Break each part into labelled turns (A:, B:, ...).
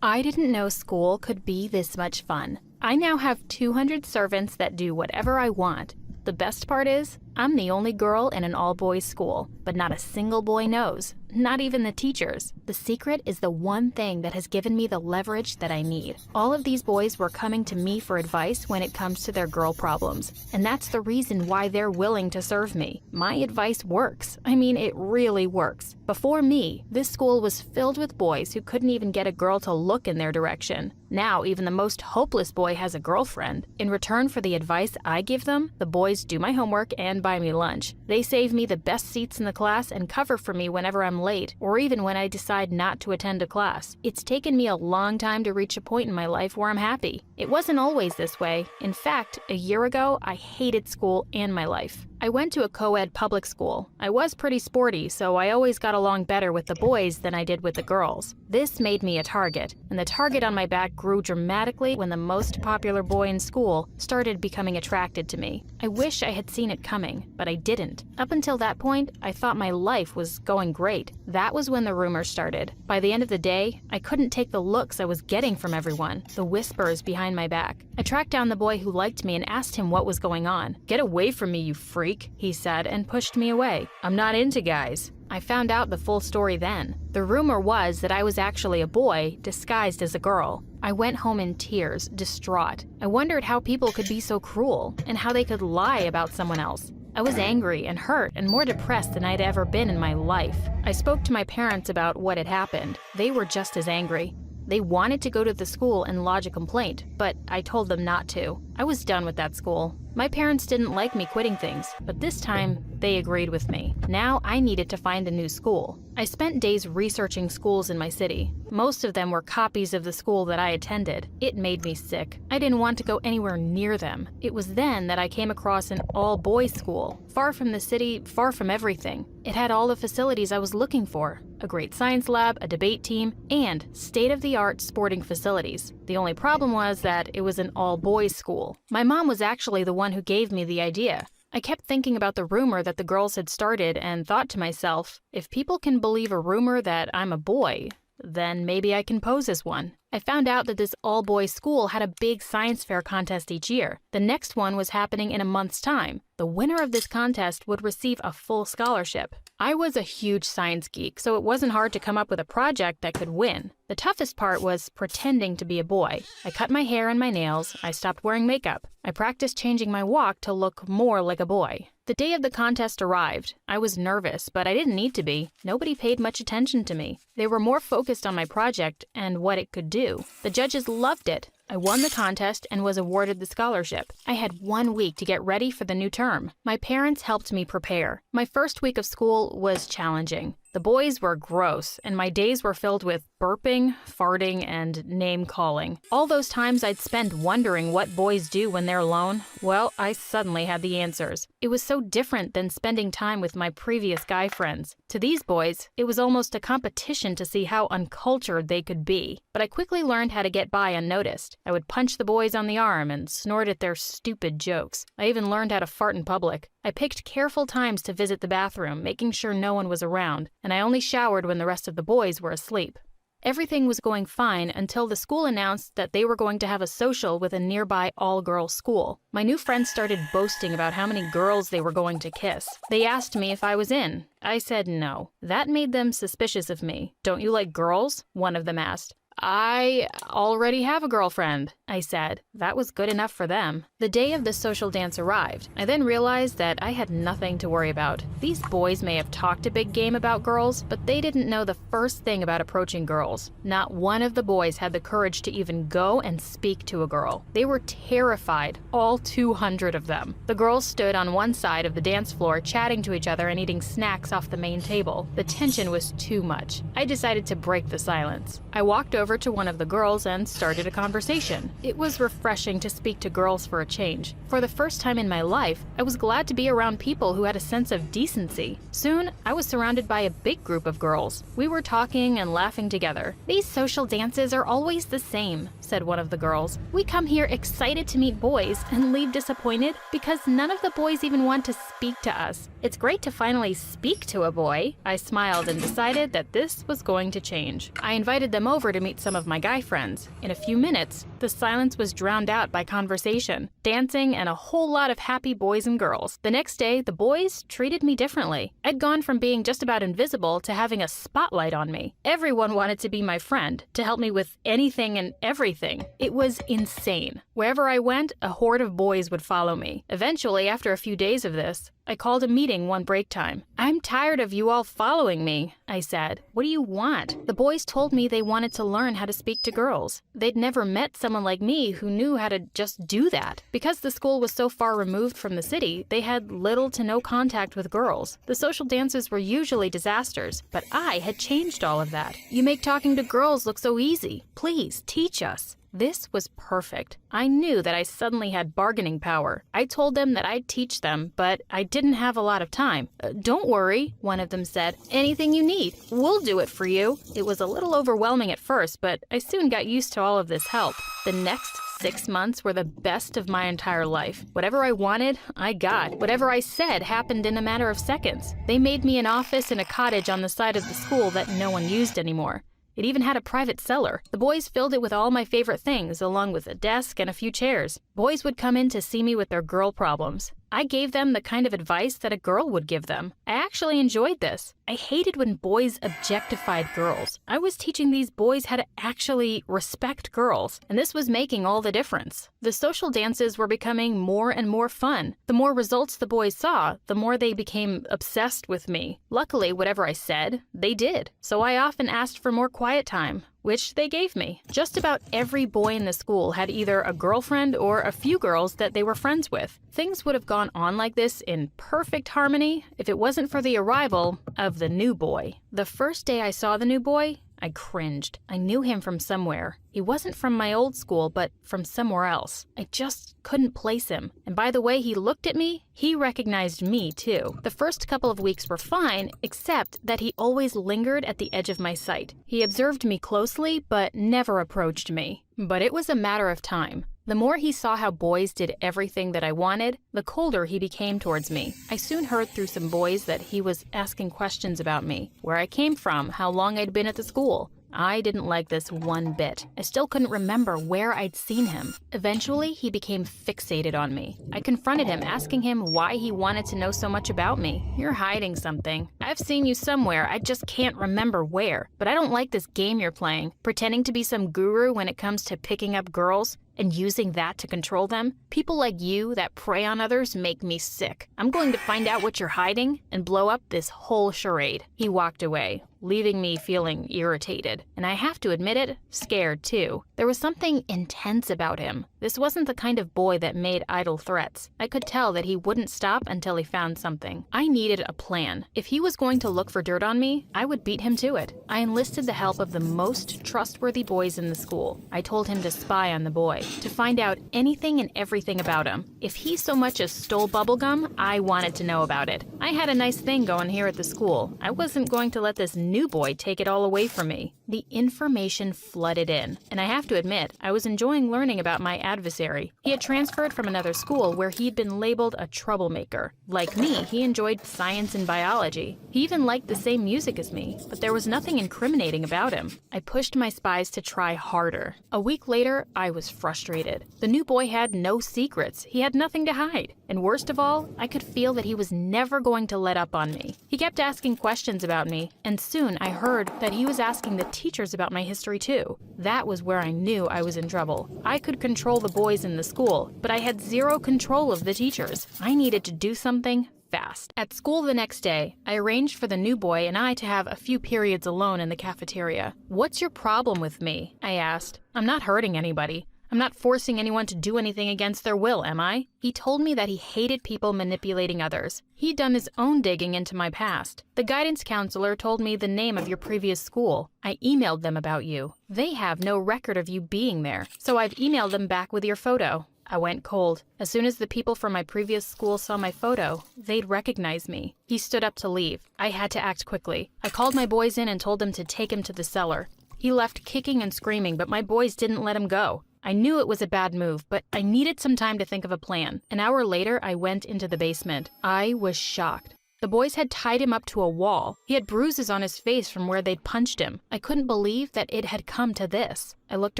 A: I didn't know school could be this much fun. I now have 200 servants that do whatever I want. The best part is, I'm the only girl in an all-boys school, but not a single boy knows, not even the teachers. The secret is the one thing that has given me the leverage that I need. All of these boys were coming to me for advice when it comes to their girl problems, and that's the reason why they're willing to serve me. My advice works. I mean, it really works. Before me, this school was filled with boys who couldn't even get a girl to look in their direction. Now, even the most hopeless boy has a girlfriend. In return for the advice I give them, the boys do my homework and buy me lunch. They save me the best seats in the class and cover for me whenever I'm late, or even when I decide not to attend a class. It's taken me a long time to reach a point in my life where I'm happy. It wasn't always this way. In fact, a year ago, I hated school and my life. I went to a co-ed public school. I was pretty sporty, so I always got along better with the boys than I did with the girls. This made me a target, and the target on my back grew dramatically when the most popular boy in school started becoming attracted to me. I wish I had seen it coming, but I didn't. Up until that point, I thought my life was going great. That was when the rumors started. By the end of the day, I couldn't take the looks I was getting from everyone, the whispers behind my back. I tracked down the boy who liked me and asked him what was going on. "Get away from me, you freak," he said, and pushed me away. "I'm not into guys." I found out the full story then. The rumor was that I was actually a boy disguised as a girl. I went home in tears, distraught. I wondered how people could be so cruel and how they could lie about someone else. I was angry and hurt and more depressed than I'd ever been in my life. I spoke to my parents about what had happened. They were just as angry. They wanted to go to the school and lodge a complaint, but I told them not to. I was done with that school. My parents didn't like me quitting things, but this time, they agreed with me. Now I needed to find a new school. I spent days researching schools in my city. Most of them were copies of the school that I attended. It made me sick. I didn't want to go anywhere near them. It was then that I came across an all-boys school, far from the city, far from everything. It had all the facilities I was looking for. A great science lab, a debate team, and state-of-the-art sporting facilities. The only problem was that it was an all-boys school. My mom was actually the one who gave me the idea. I kept thinking about the rumor that the girls had started and thought to myself, if people can believe a rumor that I'm a boy, then maybe I can pose as one. I found out that this all-boys school had a big science fair contest each year. The next one was happening in a month's time. The winner of this contest would receive a full scholarship. I was a huge science geek, so it wasn't hard to come up with a project that could win. The toughest part was pretending to be a boy. I cut my hair and my nails. I stopped wearing makeup. I practiced changing my walk to look more like a boy. The day of the contest arrived. I was nervous, but I didn't need to be. Nobody paid much attention to me. They were more focused on my project and what it could do. The judges loved it. I won the contest and was awarded the scholarship. I had 1 week to get ready for the new term. My parents helped me prepare. My first week of school was challenging. The boys were gross, and my days were filled with burping, farting, and name-calling. All those times I'd spent wondering what boys do when they're alone, well, I suddenly had the answers. It was so different than spending time with my previous guy friends. To these boys, it was almost a competition to see how uncultured they could be. But I quickly learned how to get by unnoticed. I would punch the boys on the arm and snort at their stupid jokes. I even learned how to fart in public. I picked careful times to visit the bathroom, making sure no one was around, and I only showered when the rest of the boys were asleep. Everything was going fine until the school announced that they were going to have a social with a nearby all-girls school. My new friends started boasting about how many girls they were going to kiss. They asked me if I was in. I said no. That made them suspicious of me. "Don't you like girls?" one of them asked. "I already have a girlfriend," I said. That was good enough for them. The day of the social dance arrived. I then realized that I had nothing to worry about. These boys may have talked a big game about girls, but they didn't know the first thing about approaching girls. Not one of the boys had the courage to even go and speak to a girl. They were terrified, all 200 of them. The girls stood on one side of the dance floor chatting to each other and eating snacks off the main table. The tension was too much. I decided to break the silence. I walked over to one of the girls and started a conversation. It was refreshing to speak to girls for a change. For the first time in my life, I was glad to be around people who had a sense of decency. Soon, I was surrounded by a big group of girls. We were talking and laughing together. "These social dances are always the same," said one of the girls. "We come here excited to meet boys and leave disappointed because none of the boys even want to speak to us. It's great to finally speak to a boy." I smiled and decided that this was going to change. I invited them over to meet some of my guy friends. In a few minutes, the silence was drowned out by conversation, dancing, and a whole lot of happy boys and girls. The next day, the boys treated me differently. I'd gone from being just about invisible to having a spotlight on me. Everyone wanted to be my friend, to help me with anything and everything. It was insane. Wherever I went, a horde of boys would follow me. Eventually, after a few days of this, I called a meeting one break time. "I'm tired of you all following me," I said. "What do you want?" The boys told me they wanted to learn how to speak to girls. They'd never met someone like me who knew how to just do that. Because the school was so far removed from the city, they had little to no contact with girls. The social dances were usually disasters, but I had changed all of that. "You make talking to girls look so easy. Please, teach us." This was perfect. I knew that I suddenly had bargaining power. I told them that I'd teach them, but I didn't have a lot of time. "Don't worry," one of them said. "Anything you need, we'll do it for you." It was a little overwhelming at first, but I soon got used to all of this help. The next 6 months were the best of my entire life. Whatever I wanted, I got. Whatever I said happened in a matter of seconds. They made me an office in a cottage on the side of the school that no one used anymore. It even had a private cellar. The boys filled it with all my favorite things, along with a desk and a few chairs. Boys would come in to see me with their girl problems. I gave them the kind of advice that a girl would give them. I actually enjoyed this. I hated when boys objectified girls. I was teaching these boys how to actually respect girls, and this was making all the difference. The social dances were becoming more and more fun. The more results the boys saw, the more they became obsessed with me. Luckily, whatever I said, they did. So I often asked for more quiet time, which they gave me. Just about every boy in the school had either a girlfriend or a few girls that they were friends with. Things would have gone on like this in perfect harmony if it wasn't for the arrival of the new boy. The first day I saw the new boy, I cringed. I knew him from somewhere. He wasn't from my old school, but from somewhere else. I just couldn't place him. And by the way he looked at me, he recognized me too. The first couple of weeks were fine, except that he always lingered at the edge of my sight. He observed me closely, but never approached me. But it was a matter of time. The more he saw how boys did everything that I wanted, the colder he became towards me. I soon heard through some boys that he was asking questions about me, where I came from, how long I'd been at the school. I didn't like this one bit. I still couldn't remember where I'd seen him. Eventually, he became fixated on me. I confronted him, asking him why he wanted to know so much about me. "You're hiding something. I've seen you somewhere, I just can't remember where. But I don't like this game you're playing, pretending to be some guru when it comes to picking up girls and using that to control them. People like you that prey on others make me sick. I'm going to find out what you're hiding and blow up this whole charade." He walked away, leaving me feeling irritated. And I have to admit it, scared too. There was something intense about him. This wasn't the kind of boy that made idle threats. I could tell that he wouldn't stop until he found something. I needed a plan. If he was going to look for dirt on me, I would beat him to it. I enlisted the help of the most trustworthy boys in the school. I told him to spy on the boy, to find out anything and everything about him. If he so much as stole bubblegum, I wanted to know about it. I had a nice thing going here at the school. I wasn't going to let this new boy take it all away from me. The information flooded in, and I have to admit, I was enjoying learning about my adversary. He had transferred from another school where he'd been labeled a troublemaker. Like me, he enjoyed science and biology. He even liked the same music as me, but there was nothing incriminating about him. I pushed my spies to try harder. A week later, I was frustrated. The new boy had no secrets. He had nothing to hide. And worst of all, I could feel that he was never going to let up on me. He kept asking questions about me, and soon I heard that he was asking the teachers about my history too. That was where I knew I was in trouble. I could control the boys in the school, but I had zero control of the teachers. I needed to do something fast. At school the next day, I arranged for the new boy and I to have a few periods alone in the cafeteria. "What's your problem with me?" I asked. "I'm not hurting anybody. I'm not forcing anyone to do anything against their will, am I?" He told me that he hated people manipulating others. He'd done his own digging into my past. "The guidance counselor told me the name of your previous school. I emailed them about you. They have no record of you being there, so I've emailed them back with your photo." I went cold. As soon as the people from my previous school saw my photo, they'd recognize me. He stood up to leave. I had to act quickly. I called my boys in and told them to take him to the cellar. He left kicking and screaming, but my boys didn't let him go. I knew it was a bad move, but I needed some time to think of a plan. An hour later, I went into the basement. I was shocked. The boys had tied him up to a wall. He had bruises on his face from where they'd punched him. I couldn't believe that it had come to this. I looked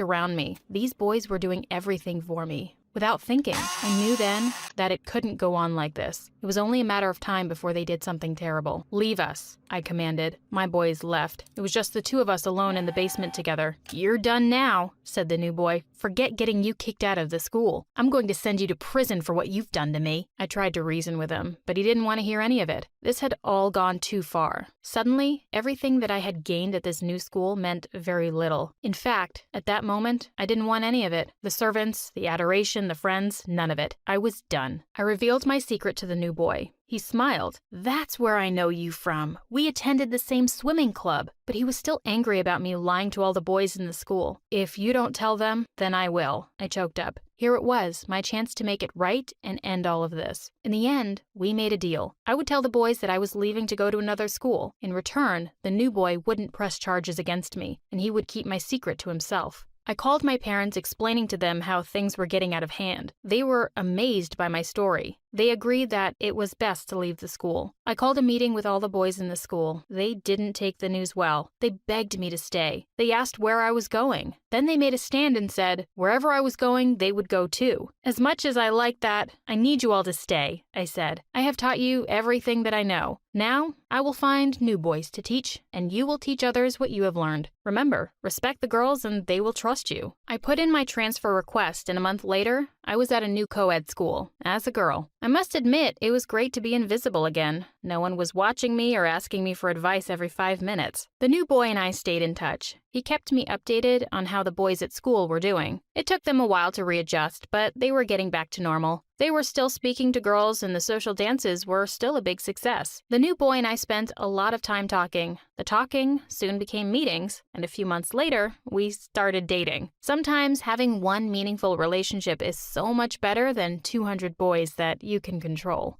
A: around me. These boys were doing everything for me. Without thinking, I knew then that it couldn't go on like this. It was only a matter of time before they did something terrible. "Leave us," I commanded. My boys left. It was just the two of us alone in the basement together. "You're done now," said the new boy. "Forget getting you kicked out of the school. I'm going to send you to prison for what you've done to me." I tried to reason with him, but he didn't want to hear any of it. This had all gone too far. Suddenly, everything that I had gained at this new school meant very little. In fact, at that moment, I didn't want any of it. The servants, the adoration, the friends, none of it. I was done. I revealed my secret to the new boy. He smiled. "That's where I know you from. We attended the same swimming club." But he was still angry about me lying to all the boys in the school. "If you don't tell them, then I will." I choked up. Here it was, my chance to make it right and end all of this. In the end, we made a deal. I would tell the boys that I was leaving to go to another school. In return, the new boy wouldn't press charges against me, and he would keep my secret to himself. I called my parents, explaining to them how things were getting out of hand. They were amazed by my story. They agreed that it was best to leave the school. I called a meeting with all the boys in the school. They didn't take the news well. They begged me to stay. They asked where I was going. Then they made a stand and said, wherever I was going, they would go too. "As much as I like that, I need you all to stay," I said. "I have taught you everything that I know. Now, I will find new boys to teach, and you will teach others what you have learned. Remember, respect the girls and they will trust you." I put in my transfer request, and a month later, I was at a new co-ed school, as a girl. I must admit, it was great to be invisible again. No one was watching me or asking me for advice every 5 minutes. The new boy and I stayed in touch. He kept me updated on how the boys at school were doing. It took them a while to readjust, but they were getting back to normal. They were still speaking to girls, and the social dances were still a big success. The new boy and I spent a lot of time talking. The talking soon became meetings, and a few months later, we started dating. Sometimes having one meaningful relationship is so much better than 200 boys that you can control.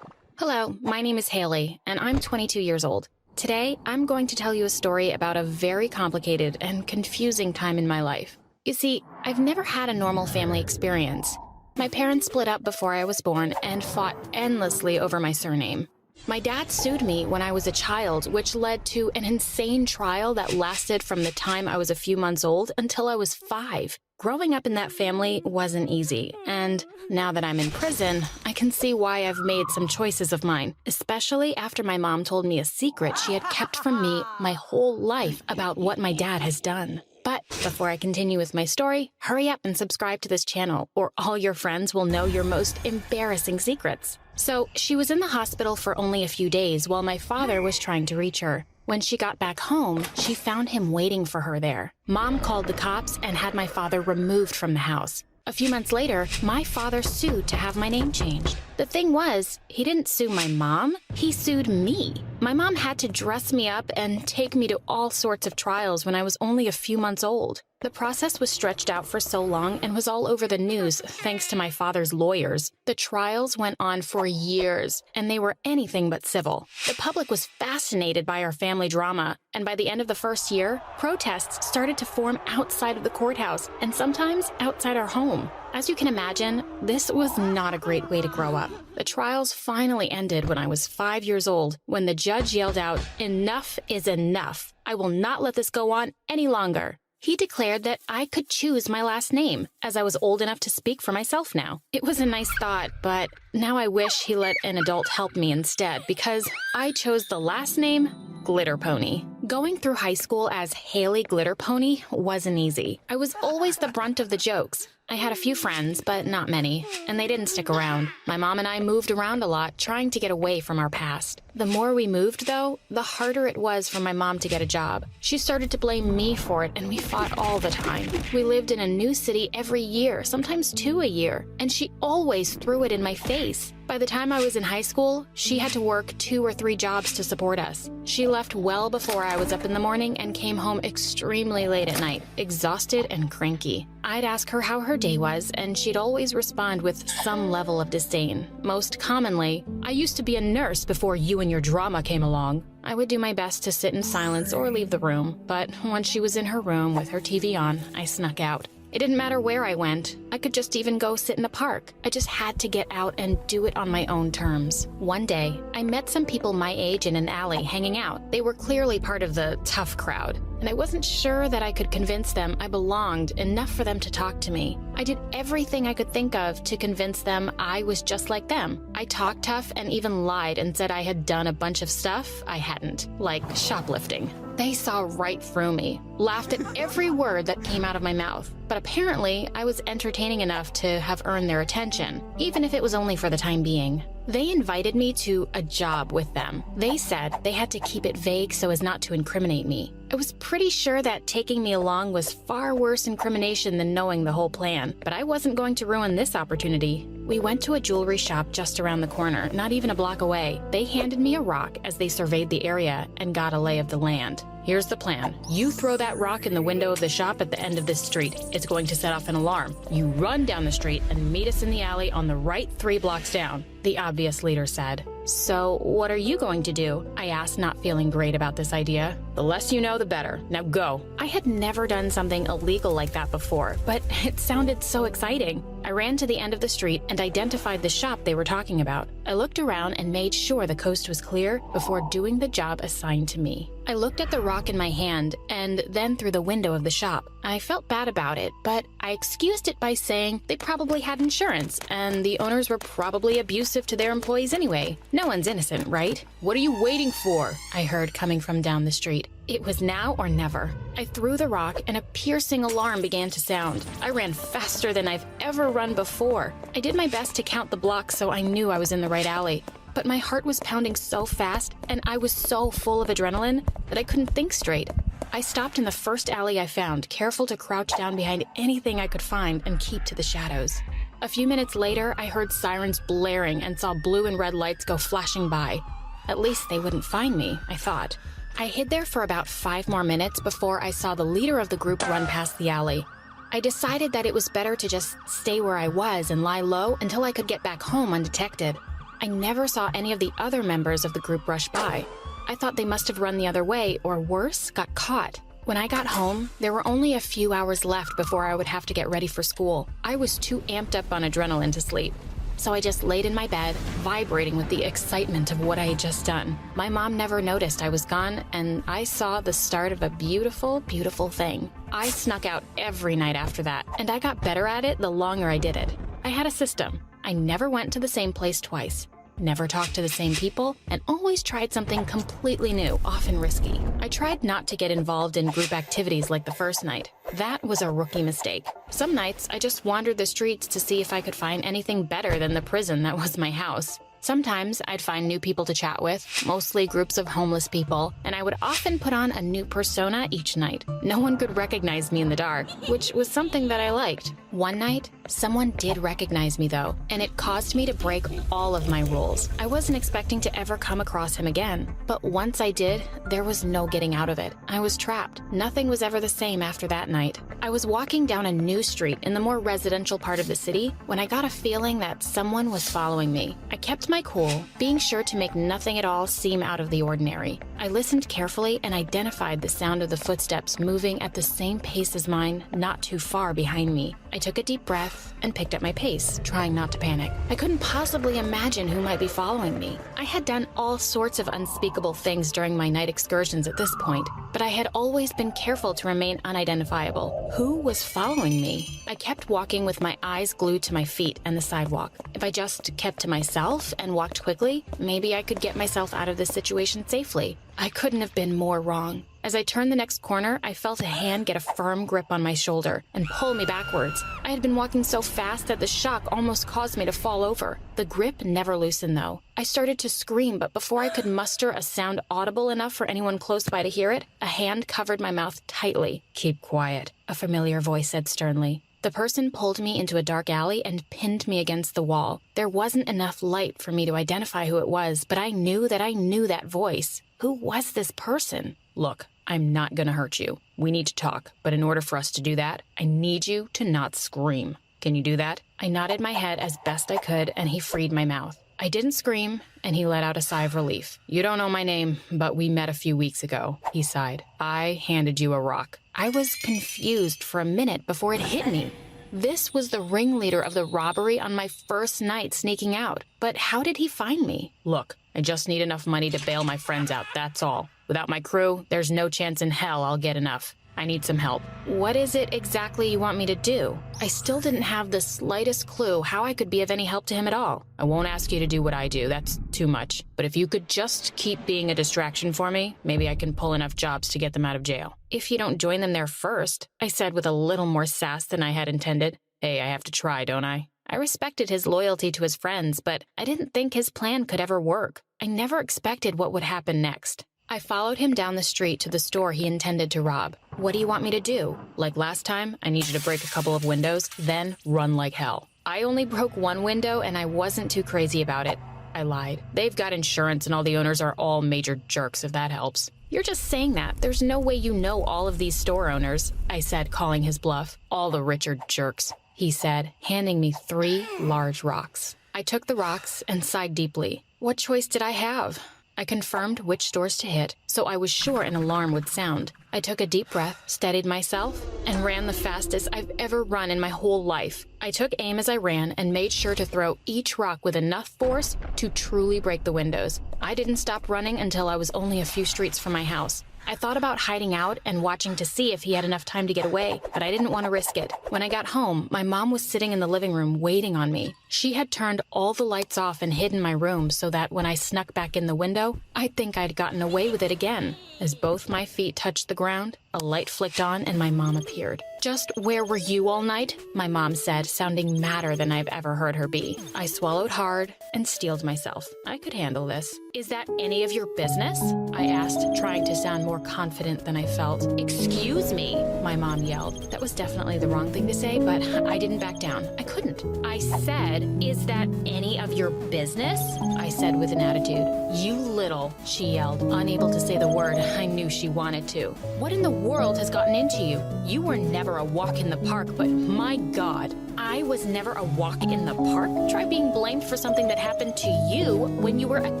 A: Hello, my name is Haley, and I'm 22 years old. Today, I'm going to tell you a story about a very complicated and confusing time in my life. You see, I've never had a normal family experience. My parents split up before I was born and fought endlessly over my surname. My dad sued me when I was a child, which led to an insane trial that lasted from the time I was a few months old until I was 5. Growing up in that family wasn't easy, and now that I'm in prison, I can see why I've made some choices of mine, especially after my mom told me a secret she had kept from me my whole life about what my dad has done. But before I continue with my story, hurry up and subscribe to this channel, or all your friends will know your most embarrassing secrets. So, she was in the hospital for only a few days while my father was trying to reach her. When she got back home, she found him waiting for her there. Mom called the cops and had my father removed from the house. A few months later, my father sued to have my name changed. The thing was, he didn't sue my mom, he sued me. My mom had to dress me up and take me to all sorts of trials when I was only a few months old. The process was stretched out for so long and was all over the news thanks to my father's lawyers. The trials went on for years, and they were anything but civil. The public was fascinated by our family drama, and by the end of the first year, protests started to form outside of the courthouse and sometimes outside our home. As you can imagine, this was not a great way to grow up. The trials finally ended when I was 5 years old, when the judge yelled out, "Enough is enough. I will not let this go on any longer." He declared that I could choose my last name, as I was old enough to speak for myself now. It was a nice thought, but now I wish he let an adult help me instead, because I chose the last name Glitter Pony. Going through high school as Haley Glitter Pony wasn't easy. I was always the brunt of the jokes. I had a few friends, but not many, and they didn't stick around. My mom and I moved around a lot, trying to get away from our past. The more we moved, though, the harder it was for my mom to get a job. She started to blame me for it, and we fought all the time. We lived in a new city every year, sometimes 2 a year, and she always threw it in my face. By the time I was in high school, she had to work 2 or 3 jobs to support us. She left well before I was up in the morning and came home extremely late at night, exhausted and cranky. I'd ask her how her day was, and she'd always respond with some level of disdain. Most commonly, "I used to be a nurse before you and your drama came along." I would do my best to sit in silence or leave the room, but once she was in her room with her TV on, I snuck out. It didn't matter where I went. I could just even go sit in a park. I just had to get out and do it on my own terms. One day, I met some people my age in an alley hanging out. They were clearly part of the tough crowd, and I wasn't sure that I could convince them I belonged enough for them to talk to me. I did everything I could think of to convince them I was just like them. I talked tough and even lied and said I had done a bunch of stuff I hadn't, like shoplifting. They saw right through me, laughed at every word that came out of my mouth. But apparently, I was entertaining enough to have earned their attention, even if it was only for the time being. They invited me to a job with them. They said they had to keep it vague so as not to incriminate me. I was pretty sure that taking me along was far worse incrimination than knowing the whole plan, but I wasn't going to ruin this opportunity. We went to a jewelry shop just around the corner, not even a block away. They handed me a rock as they surveyed the area and got a lay of the land. Here's the plan. You throw that rock in the window of the shop at the end of this street. It's going to set off an alarm. You run down the street and meet us in the alley on the right 3 blocks down, the obvious leader said. So, what are you going to do? I asked, not feeling great about this idea. The less you know, the better. Now go. I had never done something illegal like that before, but it sounded so exciting. I ran to the end of the street and identified the shop they were talking about. I looked around and made sure the coast was clear before doing the job assigned to me. I looked at the rock in my hand and then through the window of the shop. I felt bad about it, but I excused it by saying they probably had insurance and the owners were probably abusive to their employees anyway. No one's innocent, right? What are you waiting for? I heard coming from down the street. It was now or never. I threw the rock and a piercing alarm began to sound. I ran faster than I've ever run before. I did my best to count the blocks so I knew I was in the right alley. But my heart was pounding so fast and I was so full of adrenaline that I couldn't think straight. I stopped in the first alley I found, careful to crouch down behind anything I could find and keep to the shadows. A few minutes later, I heard sirens blaring and saw blue and red lights go flashing by. At least they wouldn't find me, I thought. I hid there for about 5 more minutes before I saw the leader of the group run past the alley. I decided that it was better to just stay where I was and lie low until I could get back home undetected. I never saw any of the other members of the group rush by. I thought they must have run the other way, or worse, got caught. When I got home, there were only a few hours left before I would have to get ready for school. I was too amped up on adrenaline to sleep. So I just laid in my bed, vibrating with the excitement of what I had just done. My mom never noticed I was gone, and I saw the start of a beautiful, beautiful thing. I snuck out every night after that, and I got better at it the longer I did it. I had a system. I never went to the same place twice, never talked to the same people, and always tried something completely new, often risky. I tried not to get involved in group activities like the first night. That was a rookie mistake. Some nights, I just wandered the streets to see if I could find anything better than the prison that was my house. Sometimes I'd find new people to chat with, mostly groups of homeless people, and I would often put on a new persona each night. No one could recognize me in the dark, which was something that I liked. One night, someone did recognize me though, and it caused me to break all of my rules. I wasn't expecting to ever come across him again, but once I did, there was no getting out of it. I was trapped. Nothing was ever the same after that night. I was walking down a new street in the more residential part of the city when I got a feeling that someone was following me. I kept my cool, being sure to make nothing at all seem out of the ordinary. I listened carefully and identified the sound of the footsteps moving at the same pace as mine, not too far behind me. I took a deep breath and picked up my pace, trying not to panic. I couldn't possibly imagine who might be following me. I had done all sorts of unspeakable things during my night excursions at this point, but I had always been careful to remain unidentifiable. Who was following me? I kept walking with my eyes glued to my feet and the sidewalk. If I just kept to myself and walked quickly, maybe I could get myself out of this situation safely. I couldn't have been more wrong. As I turned the next corner, I felt a hand get a firm grip on my shoulder and pull me backwards. I had been walking so fast that the shock almost caused me to fall over. The grip never loosened, though. I started to scream, but before I could muster a sound audible enough for anyone close by to hear it, a hand covered my mouth tightly. "Keep quiet," a familiar voice said sternly. The person pulled me into a dark alley and pinned me against the wall. There wasn't enough light for me to identify who it was, but I knew that voice. Who was this person? "Look, I'm not gonna hurt you. We need to talk, but in order for us to do that, I need you to not scream. Can you do that?" I nodded my head as best I could, and he freed my mouth. I didn't scream, and he let out a sigh of relief. "You don't know my name, but we met a few weeks ago," he sighed. "I handed you a rock." I was confused for a minute before it hit me. This was the ringleader of the robbery on my first night sneaking out. But how did he find me? "Look, I just need enough money to bail my friends out, that's all. Without my crew, there's no chance in hell I'll get enough. I need some help." "What is it exactly you want me to do?" I still didn't have the slightest clue how I could be of any help to him at all. "I won't ask you to do what I do, that's too much. But if you could just keep being a distraction for me, maybe I can pull enough jobs to get them out of jail." "If you don't join them there first," I said with a little more sass than I had intended. "Hey, I have to try, don't I?" I respected his loyalty to his friends, but I didn't think his plan could ever work. I never expected what would happen next. I followed him down the street to the store he intended to rob. "What do you want me to do?" "Like last time, I need you to break a couple of windows, then run like hell." "I only broke one window and I wasn't too crazy about it," I lied. "They've got insurance and all the owners are all major jerks, if that helps." "You're just saying that. There's no way you know all of these store owners," I said, calling his bluff. "All the richer jerks," he said, handing me 3 large rocks. I took the rocks and sighed deeply. What choice did I have? I confirmed which stores to hit, so I was sure an alarm would sound. I took a deep breath, steadied myself, and ran the fastest I've ever run in my whole life. I took aim as I ran and made sure to throw each rock with enough force to truly break the windows. I didn't stop running until I was only a few streets from my house. I thought about hiding out and watching to see if he had enough time to get away, but I didn't want to risk it. When I got home, my mom was sitting in the living room waiting on me. She had turned all the lights off and hid in my room so that when I snuck back in the window, I'd think I'd gotten away with it again. As both my feet touched the ground, a light flicked on and my mom appeared. "Just where were you all night?" my mom said, sounding madder than I've ever heard her be. I swallowed hard and steeled myself. I could handle this. "Is that any of your business?" I asked, trying to sound more confident than I felt. "Excuse me," my mom yelled. That was definitely the wrong thing to say, but I didn't back down. I couldn't. "I said, is that any of your business?" I said with an attitude. "You little," she yelled, unable to say the word I knew she wanted to. "What in the world has gotten into you? You were never a walk in the park, but my God." "I was never a walk in the park? Try being blamed for something that happened to you when you were a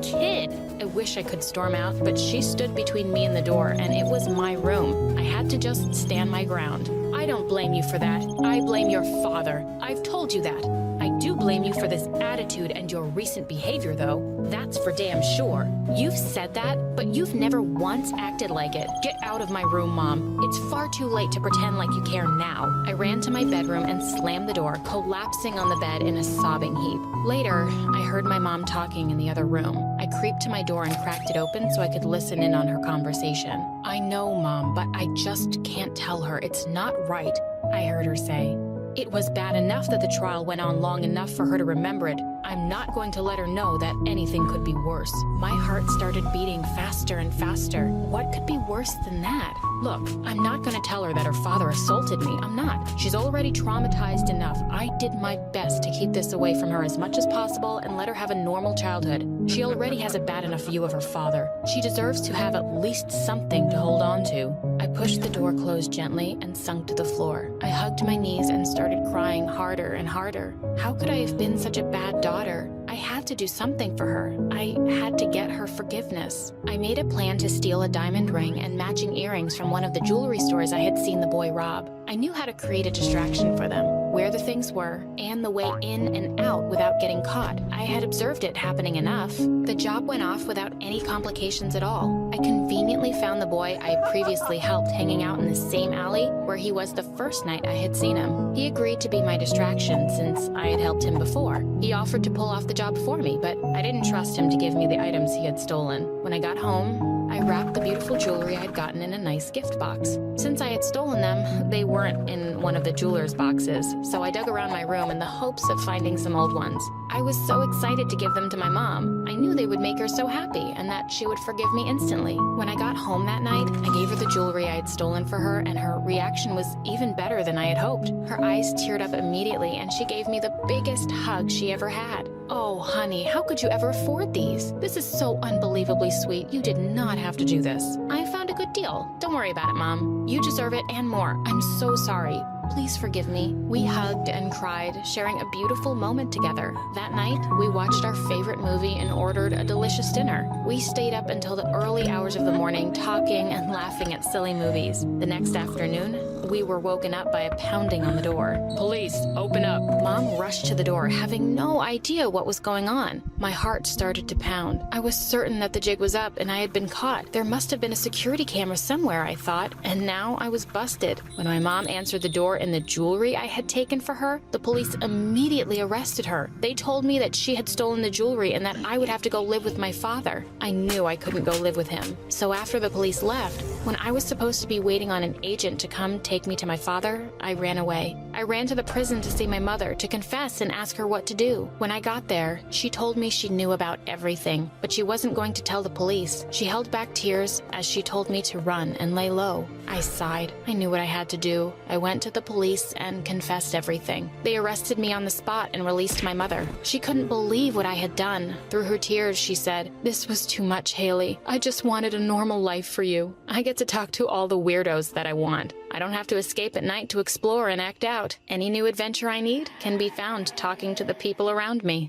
A: kid." I wish I could storm out, but she stood between me and the door, and it was my room. I had to just stand my ground. "I don't blame you for that. I blame your father. I've told you that. I do blame you for this attitude and your recent behavior, though. That's for damn sure. You've said that, but you've never once acted like it. Get out of my room, Mom. It's far too late to pretend like you care now." I ran to my bedroom and slammed the door, collapsing on the bed in a sobbing heap. Later, I heard my mom talking in the other room. I creeped to my door and cracked it open so I could listen in on her conversation. "I know, Mom, but I just can't tell her. It's not right," I heard her say. "It was bad enough that the trial went on long enough for her to remember it. I'm not going to let her know that anything could be worse." My heart started beating faster and faster. What could be worse than that? "Look, I'm not going to tell her that her father assaulted me. I'm not. She's already traumatized enough. I did my best to keep this away from her as much as possible and let her have a normal childhood. She already has a bad enough view of her father. She deserves to have at least something to hold on to." I pushed the door closed gently and sunk to the floor. I hugged my knees and started crying harder and harder. How could I have been such a bad daughter? I had to do something for her. I had to get her forgiveness. I made a plan to steal a diamond ring and matching earrings from one of the jewelry stores I had seen the boy rob. I knew how to create a distraction for them, where the things were, and the way in and out without getting caught. I had observed it happening enough. The job went off without any complications at all. I conveniently found the boy I previously helped hanging out in the same alley where he was the first night I had seen him. He agreed to be my distraction since I had helped him before. He offered to pull off the job for me, but I didn't trust him to give me the items he had stolen. When I got home, I wrapped the beautiful jewelry I'd gotten in a nice gift box. Since I had stolen them, they weren't in one of the jeweler's boxes, so I dug around my room in the hopes of finding some old ones. I was so excited to give them to my mom. I knew they would make her so happy and that she would forgive me instantly. When I got home that night, I gave her the jewelry I had stolen for her, and her reaction was even better than I had hoped. Her eyes teared up immediately, and she gave me the biggest hug she ever had. "Oh, honey, how could you ever afford these? This is so unbelievably sweet. You did not have to do this. I found a good deal. Don't worry about it, Mom. You deserve it and more. I'm so sorry. Please forgive me." We hugged and cried, sharing a beautiful moment together. That night, we watched our favorite movie and ordered a delicious dinner. We stayed up until the early hours of the morning, talking and laughing at silly movies. The next afternoon, we were woken up by a pounding on the door. "Police, open up." Mom rushed to the door, having no idea what was going on. My heart started to pound. I was certain that the jig was up and I had been caught. There must have been a security camera somewhere, I thought, and now I was busted. When my mom answered the door in the jewelry I had taken for her, the police immediately arrested her. They told me that she had stolen the jewelry and that I would have to go live with my father. I knew I couldn't go live with him. So after the police left, when I was supposed to be waiting on an agent to come take me to my father, I ran away. I ran to the prison to see my mother, to confess and ask her what to do. When I got there, she told me she knew about everything, but she wasn't going to tell the police. She held back tears as she told me to run and lay low. I sighed. I knew what I had to do. I went to the police and confessed everything. They arrested me on the spot and released my mother. She couldn't believe what I had done. Through her tears, she said, "This was too much, Haley. I just wanted a normal life for you. I get to talk to all the weirdos that I want. I don't have to escape at night to explore and act out. Any new adventure I need can be found talking to the people around me."